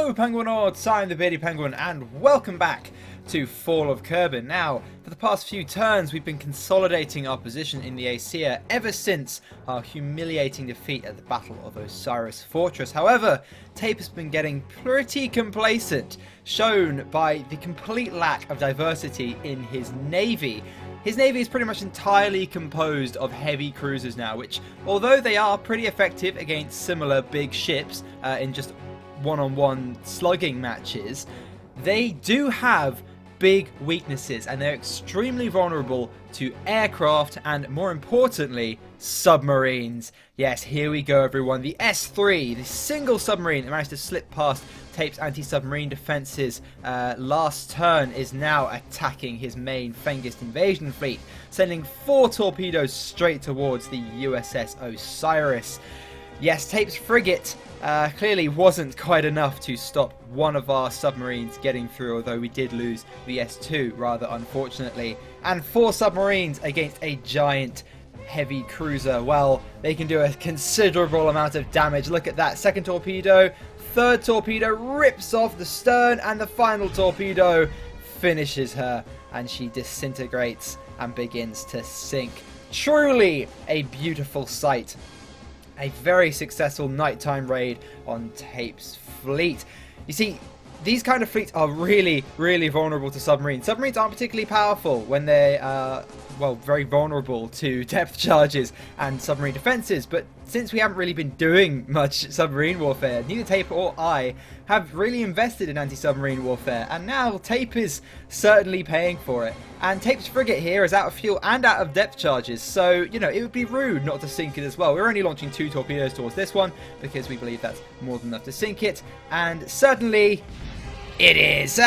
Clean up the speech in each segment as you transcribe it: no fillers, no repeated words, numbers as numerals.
Hello Penguinoids, I'm the Beardy Penguin and welcome back to Fall of Kerbin. Now, for the past few turns we've been consolidating our position in the Asia ever since our humiliating defeat at the Battle of Osiris Fortress. However, Tape has been getting pretty complacent, shown by the complete lack of diversity in his navy. His navy is pretty much entirely composed of heavy cruisers now, which, although they are pretty effective against similar big ships in just one-on-one slugging matches, they do have big weaknesses and they're extremely vulnerable to aircraft and, more importantly, submarines. Yes, here we go everyone, the S3, the single submarine that managed to slip past Tape's anti-submarine defences last turn, is now attacking his main Fengist invasion fleet, sending 4 torpedoes straight towards the USS Osiris. Yes, Tape's frigate clearly wasn't quite enough to stop one of our submarines getting through, although we did lose the S2 rather unfortunately. And 4 submarines against a giant heavy cruiser, well, they can do a considerable amount of damage. Look at that, second torpedo, third torpedo rips off the stern, and the final torpedo finishes her, and she disintegrates and begins to sink. Truly a beautiful sight. A very successful nighttime raid on Tape's fleet. You see, these kind of fleets are really vulnerable to submarines. Submarines aren't particularly powerful when they are, well, very vulnerable to depth charges and submarine defenses, but since we haven't really been doing much submarine warfare, neither Tape or I have really invested in anti-submarine warfare, and now Tape is certainly paying for it. And Tape's frigate here is out of fuel and out of depth charges, so, you know, it would be rude not to sink it as well. We're only launching 2 torpedoes towards this one because we believe that's more than enough to sink it, and certainly it is.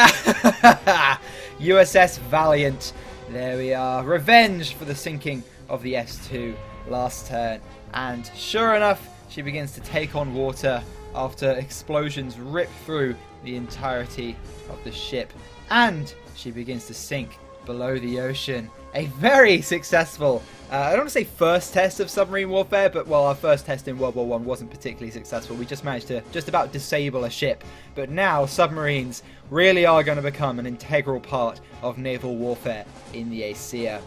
USS Valiant. There we are. Revenge for the sinking of the S2 last turn. And sure enough, she begins to take on water after explosions rip through the entirety of the ship. And she begins to sink below the ocean. A very successful, I don't want to say first test of submarine warfare, but well, our first test in World War I wasn't particularly successful. We just managed to just about disable a ship. But now submarines really are going to become an integral part of naval warfare in the Asia.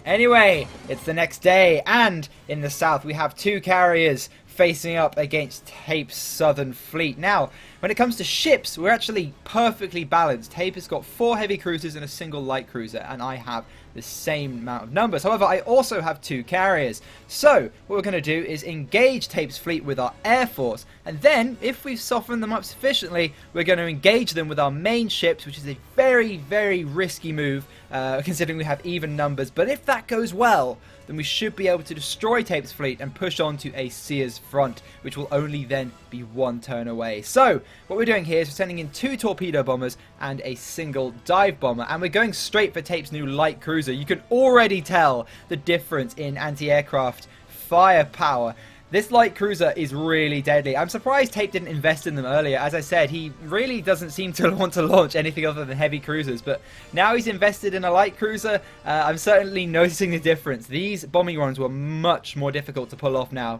Anyway, it's the next day, and in the south we have 2 carriers facing up against Tape's southern fleet. Now, when it comes to ships, we're actually perfectly balanced. Tape has got 4 heavy cruisers and a single light cruiser, and I have the same amount of numbers. However, I also have 2 carriers. So, what we're going to do is engage Tape's fleet with our air force, and then, if we've softened them up sufficiently, we're going to engage them with our main ships, which is a very risky move, considering we have even numbers. But if that goes well, then we should be able to destroy Tape's fleet and push on to Asia's front, which will only then be 1 turn away. So, what we're doing here is we're sending in 2 torpedo bombers and a single dive bomber, and we're going straight for Tape's new light cruiser. You can already tell the difference in anti-aircraft firepower. This light cruiser is really deadly. I'm surprised Tape didn't invest in them earlier. As I said, he really doesn't seem to want to launch anything other than heavy cruisers. But now he's invested in a light cruiser, I'm certainly noticing the difference. These bombing runs were much more difficult to pull off now,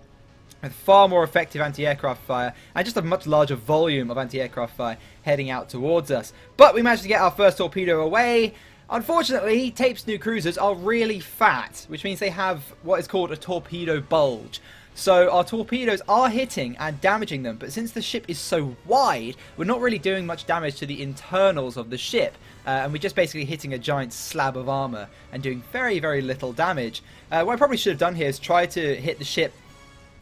with far more effective anti-aircraft fire and just a much larger volume of anti-aircraft fire heading out towards us. But we managed to get our first torpedo away. Unfortunately, Tape's new cruisers are really fat, which means they have what is called a torpedo bulge. So our torpedoes are hitting and damaging them, but since the ship is so wide, we're not really doing much damage to the internals of the ship, and we're just basically hitting a giant slab of armor and doing very little damage. What I probably should have done here is try to hit the ship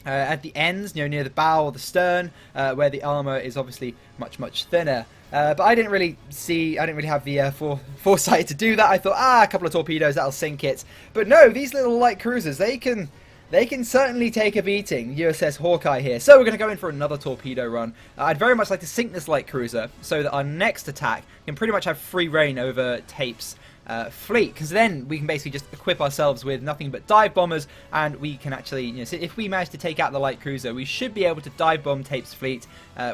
at the ends, you know, near the bow or the stern, where the armor is obviously much thinner. But I didn't really have the foresight to do that. I thought, a couple of torpedoes, that'll sink it. But no, these little light cruisers, they can certainly take a beating. USS Hawkeye here. So we're going to go in for another torpedo run. I'd very much like to sink this light cruiser so that our next attack can pretty much have free reign over Tape's fleet, because then we can basically just equip ourselves with nothing but dive bombers, and we can actually, you know, so if we manage to take out the light cruiser, we should be able to dive bomb Tape's fleet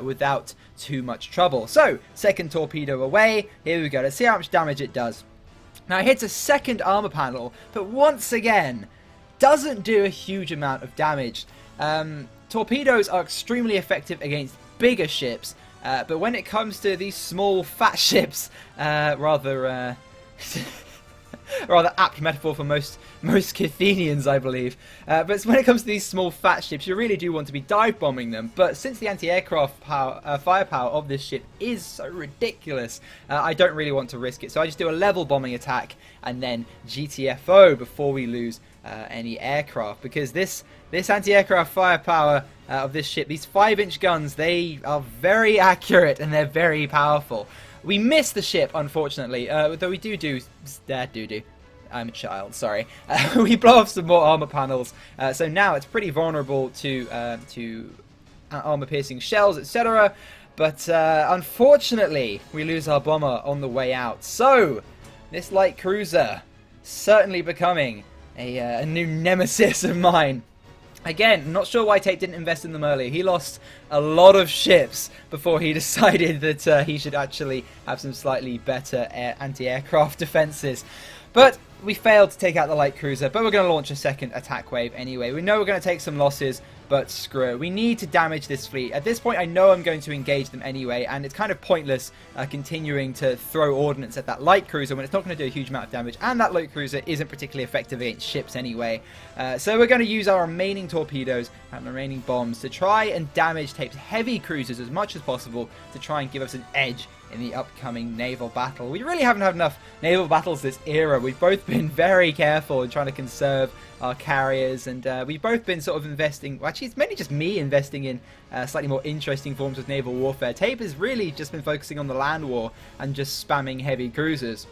without too much trouble. So, second torpedo away. Here we go. Let's see how much damage it does. Now, it hits a second armor panel, but once again, doesn't do a huge amount of damage. Torpedoes are extremely effective against bigger ships, But when it comes to these small fat ships, rather apt metaphor for most Kerthenians, I believe. But when it comes to these small fat ships, you really do want to be dive bombing them. But since the anti-aircraft firepower of this ship is so ridiculous, I don't really want to risk it. So I just do a level bombing attack and then GTFO before we lose any aircraft. Because this anti-aircraft firepower of this ship, these 5-inch guns, they are very accurate and they're very powerful. We miss the ship, unfortunately, though we do. I'm a child, sorry. We blow off some more armor panels, so now it's pretty vulnerable to armor-piercing shells, etc. But unfortunately, we lose our bomber on the way out. So, this light cruiser certainly becoming a new nemesis of mine. Again, not sure why Tape didn't invest in them earlier. He lost a lot of ships before he decided that he should actually have some slightly better anti-aircraft defenses. But we failed to take out the light cruiser, but we're going to launch a second attack wave anyway. We know we're going to take some losses, but screw it. We need to damage this fleet. At this point, I know I'm going to engage them anyway, and it's kind of pointless continuing to throw ordnance at that light cruiser when it's not going to do a huge amount of damage, and that light cruiser isn't particularly effective against ships anyway. So we're going to use our remaining torpedoes and remaining bombs to try and damage Tape's heavy cruisers as much as possible to try and give us an edge in the upcoming naval battle. We really haven't had enough naval battles this era. We've both been very careful in trying to conserve our carriers, and we've both been sort of investing, well, actually it's mainly just me investing in slightly more interesting forms of naval warfare. Tape has really just been focusing on the land war and just spamming heavy cruisers.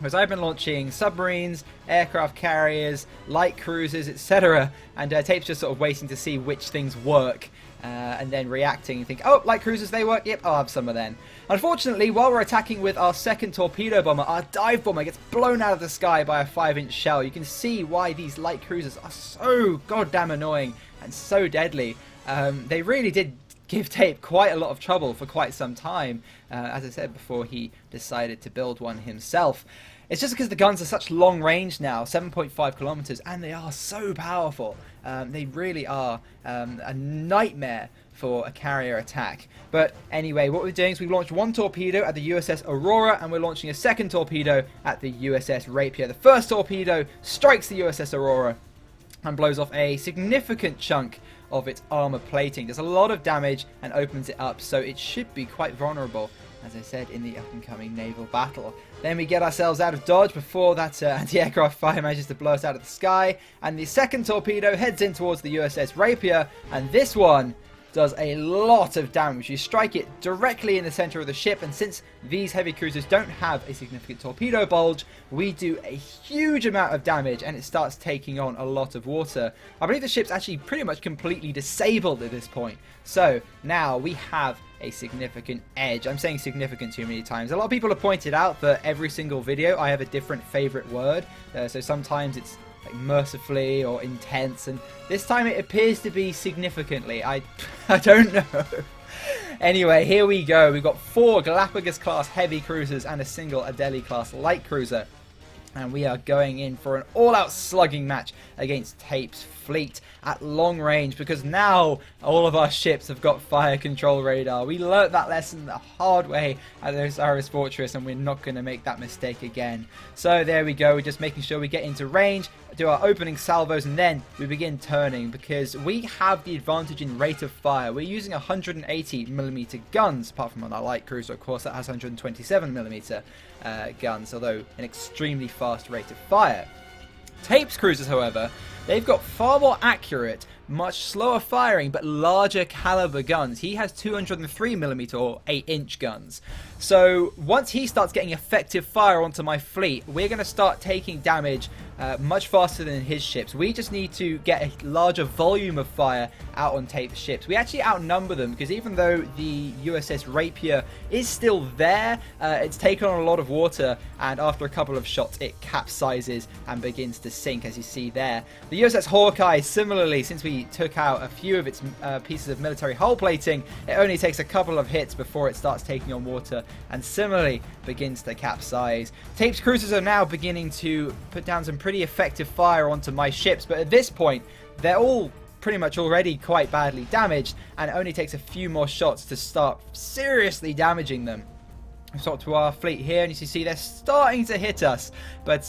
Whereas I've been launching submarines, aircraft carriers, light cruisers, etc. And Tape's just sort of waiting to see which things work. And then reacting and think, oh, light cruisers, they work, yep, I'll have some of them. Unfortunately, while we're attacking with our second torpedo bomber, our dive bomber gets blown out of the sky by a 5-inch shell. You can see why these light cruisers are so goddamn annoying and so deadly. They really did give Tape quite a lot of trouble for quite some time, as I said, before he decided to build one himself. It's just because the guns are such long range now, 7.5 kilometers, and they are so powerful. They really are a nightmare for a carrier attack. But anyway, what we're doing is we've launched one torpedo at the USS Aurora, and we're launching a second torpedo at the USS Rapier. The first torpedo strikes the USS Aurora and blows off a significant chunk of its armor plating. Does a lot of damage and opens it up, so it should be quite vulnerable, as I said, in the up-and-coming naval battle. Then we get ourselves out of dodge before that anti-aircraft fire manages to blow us out of the sky, and the second torpedo heads in towards the USS Rapier, and this one does a lot of damage. You strike it directly in the center of the ship, and since these heavy cruisers don't have a significant torpedo bulge, we do a huge amount of damage, and it starts taking on a lot of water. I believe the ship's actually pretty much completely disabled at this point. So now we have a significant edge. I'm saying significant too many times. A lot of people have pointed out that every single video I have a different favorite word. So sometimes it's like mercifully or intense, and this time it appears to be significantly. I don't know. Anyway, here we go. We've got 4 Galapagos class heavy cruisers and a single Adeli class light cruiser, and we are going in for an all-out slugging match against Tape's fleet at long range, because now all of our ships have got fire control radar. We learnt that lesson the hard way at Osiris Fortress, and we're not going to make that mistake again. So there we go. We're just making sure we get into range, do our opening salvos, and then we begin turning, because we have the advantage in rate of fire. We're using 180mm guns, apart from on our light cruiser, of course, that has 127mm guns, although an extremely fast rate of fire. Tape's cruisers, however, they've got far more accurate, much slower firing, but larger caliber guns. He has 203mm or 8-inch guns. So once he starts getting effective fire onto my fleet, we're going to start taking damage much faster than his ships. We just need to get a larger volume of fire out on Tape's ships. We actually outnumber them, because even though the USS Rapier is still there, it's taken on a lot of water, and after a couple of shots it capsizes and begins to sink, as you see there. The USS Hawkeye, similarly, since we took out a few of its pieces of military hull plating, it only takes a couple of hits before it starts taking on water and similarly begins to capsize. Tape's cruisers are now beginning to put down some pretty effective fire onto my ships, but at this point they're all pretty much already quite badly damaged, and it only takes a few more shots to start seriously damaging them. Sort to our fleet here, and you see they're starting to hit us, but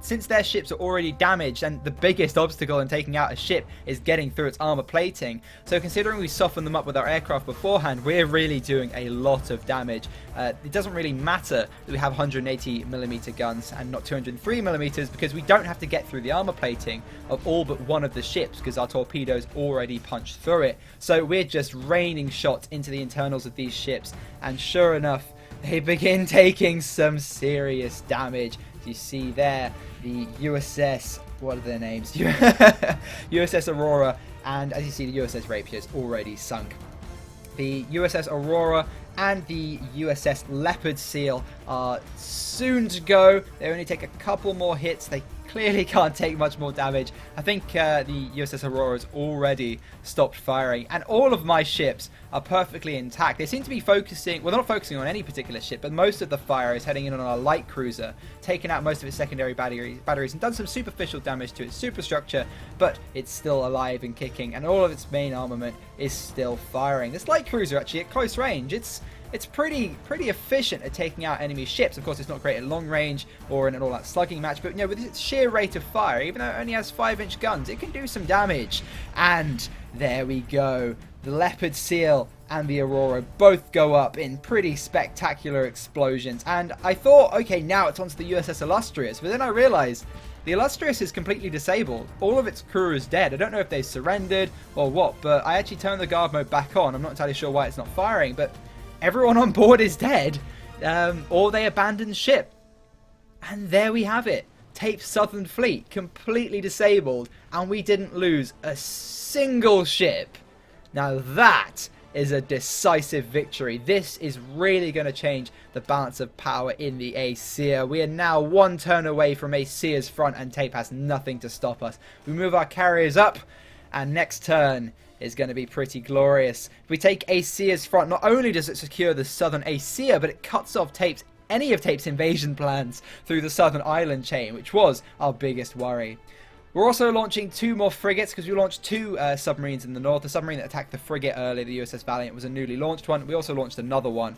since their ships are already damaged, and the biggest obstacle in taking out a ship is getting through its armor plating, so considering we softened them up with our aircraft beforehand, we're really doing a lot of damage. It doesn't really matter that we have 180mm guns and not 203mm, because we don't have to get through the armor plating of all but one of the ships, because our torpedoes already punched through it. So we're just raining shots into the internals of these ships, and sure enough, they begin taking some serious damage. As you see there, the USS, what are their names? USS Aurora, and as you see, the USS Rapier is already sunk. The USS Aurora and the USS Leopard Seal are soon to go. They only take a couple more hits. They clearly can't take much more damage. I think the USS Aurora has already stopped firing, and all of my ships are perfectly intact. They seem to be focusing, well, they're not focusing on any particular ship, but most of the fire is heading in on our light cruiser, taking out most of its secondary batteries and done some superficial damage to its superstructure, but it's still alive and kicking, and all of its main armament is still firing. This light cruiser, actually, at close range, it's pretty efficient at taking out enemy ships. Of course, it's not great at long range or in an all-out slugging match, but you know, with its sheer rate of fire, even though it only has 5-inch guns, it can do some damage. And there we go. The Leopard Seal and the Aurora both go up in pretty spectacular explosions. And I thought, okay, now it's onto the USS Illustrious, but then I realized the Illustrious is completely disabled. All of its crew is dead. I don't know if they surrendered or what, but I actually turned the guard mode back on. I'm not entirely sure why it's not firing, but everyone on board is dead, or they abandoned ship. And there we have it. Tape's Southern Fleet completely disabled, and we didn't lose a single ship. Now that is a decisive victory. This is really going to change the balance of power in the ASEA. We are now one turn away from ASEA's front, and Tape has nothing to stop us. We move our carriers up, and next turn is going to be pretty glorious. If we take ASEA's front, not only does it secure the southern ASEA, but it cuts off any of Tape's invasion plans through the southern island chain, which was our biggest worry. We're also launching 2 more frigates, because we launched 2 submarines in the north. The submarine that attacked the frigate earlier, the USS Valiant, was a newly launched one. We also launched another one,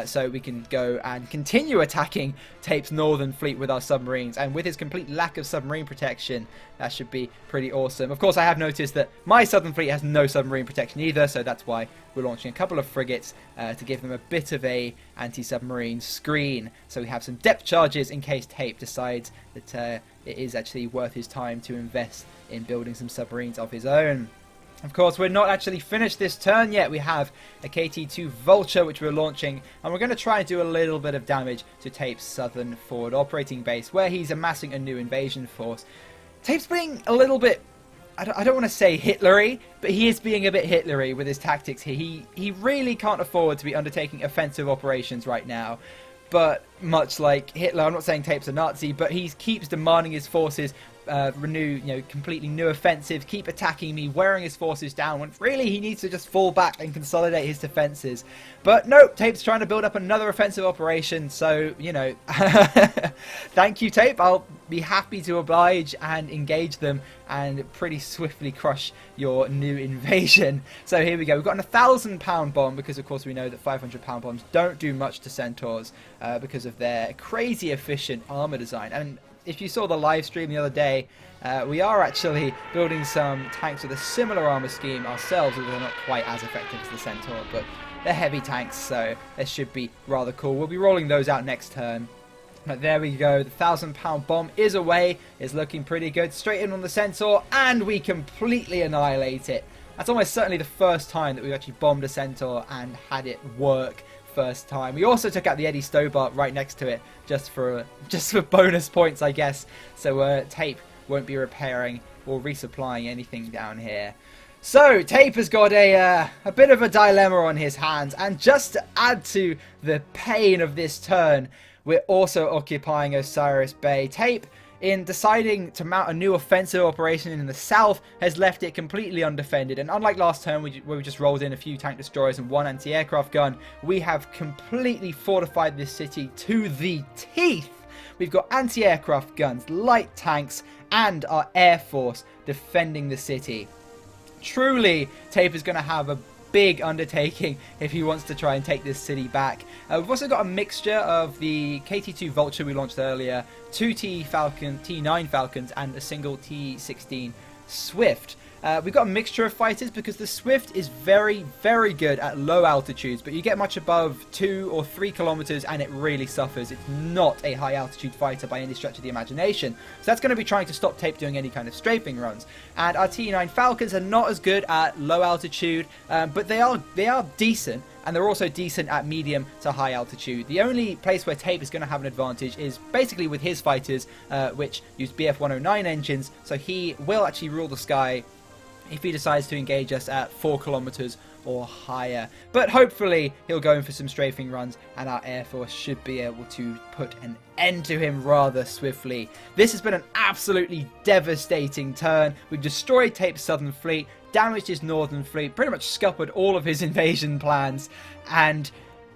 so we can go and continue attacking Tape's northern fleet with our submarines. And with his complete lack of submarine protection, that should be pretty awesome. Of course, I have noticed that my southern fleet has no submarine protection either, so that's why we're launching a couple of frigates to give them a bit of a anti-submarine screen. So we have some depth charges in case Tape decides that it is actually worth his time to invest in building some submarines of his own. Of course, we're not actually finished this turn yet. We have a KT-2 Vulture, which we're launching, and we're going to try and do a little bit of damage to Tape's southern forward operating base, where he's amassing a new invasion force. Tape's being a little bit, I don't want to say Hitlery, but he is being a bit Hitlery with his tactics here. He really can't afford to be undertaking offensive operations right now. But much like Hitler, I'm not saying Tape's a Nazi, but he keeps demanding his forces completely new offensive, keep attacking me, wearing his forces down, when really he needs to just fall back and consolidate his defenses. But no, Tape's trying to build up another offensive operation, so, you know, thank you, Tape. I'll be happy to oblige and engage them and pretty swiftly crush your new invasion. So here we go. We've got an 1,000-pound bomb, because of course we know that 500-pound bombs don't do much to Centaurs because of their crazy efficient armor design. And if you saw the live stream the other day, we are actually building some tanks with a similar armor scheme ourselves, although they're not quite as effective as the Centaur, but they're heavy tanks, so they should be rather cool. We'll be rolling those out next turn. But there we go, the 1,000-pound bomb is away, it's looking pretty good, straight in on the Centaur, and we completely annihilate it. That's almost certainly the first time that we've actually bombed a Centaur and had it work first time. We also took out the Eddie Stobart right next to it, just for bonus points, I guess. So Tape won't be repairing or resupplying anything down here. So Tape has got a bit of a dilemma on his hands, and just to add to the pain of this turn, we're also occupying Osiris Bay. Tape, in deciding to mount a new offensive operation in the south, has left it completely undefended. And unlike last turn, where we just rolled in a few tank destroyers and 1 anti-aircraft gun, we have completely fortified this city to the teeth. We've got anti-aircraft guns, light tanks, and our air force defending the city. truly, Tape is going to have a big undertaking if he wants to try and take this city back. We've also got a mixture of the KT-2 Vulture we launched earlier, 2 T9 Falcons, and a single T-16 Swift. We've got a mixture of fighters because the Swift is very, very good at low altitudes, but you get much above 2 or 3 kilometers and it really suffers. It's not a high altitude fighter by any stretch of the imagination. So that's going to be trying to stop Tape doing any kind of strafing runs. And our T9 Falcons are not as good at low altitude, but they are decent. And they're also decent at medium to high altitude. The only place where Tape is going to have an advantage is basically with his fighters, which use BF-109 engines, so he will actually rule the sky if he decides to engage us at 4 kilometers or higher. But hopefully he'll go in for some strafing runs and our Air Force should be able to put an end to him rather swiftly. This has been an absolutely devastating turn. We've destroyed Tape's southern fleet, damaged his northern fleet, pretty much scuppered all of his invasion plans, and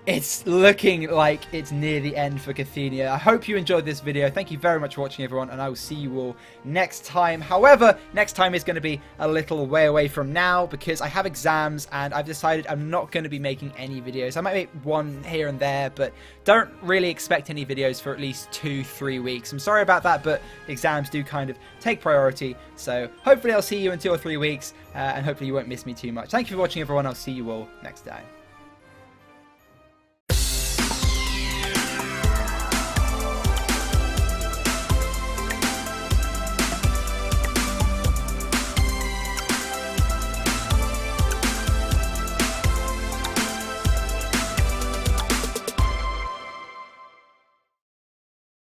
it's looking like it's near the end for Kerthenia. I hope you enjoyed this video. Thank you very much for watching, everyone, and I will see you all next time. However, next time is going to be a little way away from now because I have exams and I've decided I'm not going to be making any videos. I might make one here and there, but don't really expect any videos for at least 2-3 weeks. I'm sorry about that, but exams do kind of take priority. So hopefully I'll see you in 2 or 3 weeks, and hopefully you won't miss me too much. Thank you for watching, everyone. I'll see you all next time.